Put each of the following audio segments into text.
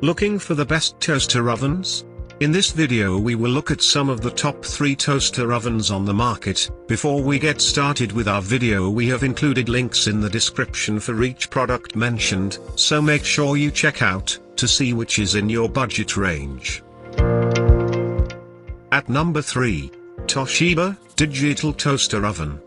Looking for the best toaster ovens? In this video we will look at some of the top 3 toaster ovens on the market. Before we get started with our video, we have included links in the description for each product mentioned, so make sure you check out, to see which is in your budget range. At number 3. Toshiba Digital Toaster Oven.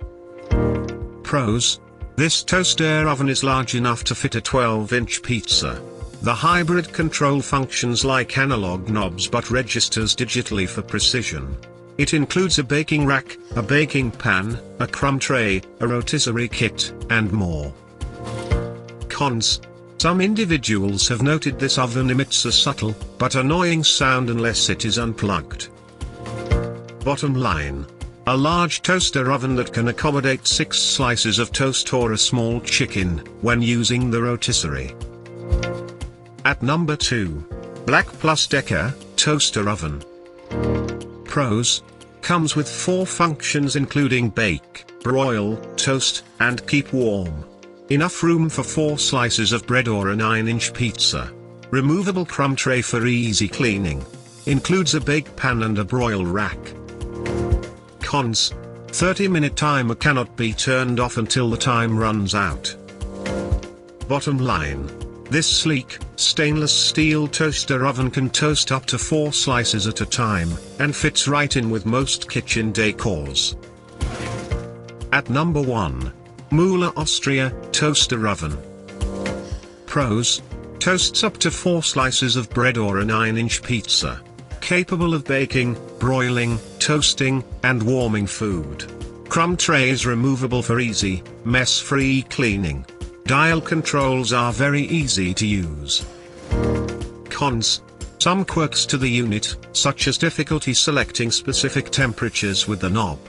Pros: this toaster oven is large enough to fit a 12-inch pizza. The hybrid control functions like analog knobs but registers digitally for precision. It includes a baking rack, a baking pan, a crumb tray, a rotisserie kit, and more. Cons: some individuals have noted this oven emits a subtle, but annoying sound unless it is unplugged. Bottom line: a large toaster oven that can accommodate 6 slices of toast or a small chicken, when using the rotisserie. At number 2. Black Plus Decker Toaster Oven. Pros: comes with 4 functions including bake, broil, toast, and keep warm. Enough room for 4 slices of bread or a 9-inch pizza. Removable crumb tray for easy cleaning. Includes a bake pan and a broil rack. Cons: 30-minute timer cannot be turned off until the time runs out. Bottom line: this sleek, stainless steel toaster oven can toast up to 4 slices at a time, and fits right in with most kitchen decors. At number 1. Mueller Austria Toaster Oven. Pros: toasts up to 4 slices of bread or a 9-inch pizza. Capable of baking, broiling, toasting, and warming food. Crumb tray is removable for easy, mess-free cleaning. Dial controls are very easy to use. Cons: some quirks to the unit, such as difficulty selecting specific temperatures with the knob.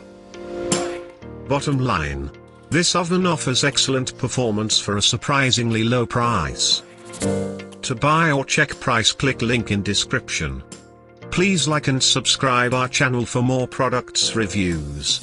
Bottom line: this oven offers excellent performance for a surprisingly low price. To buy or check price, click link in description. Please like and subscribe our channel for more products reviews.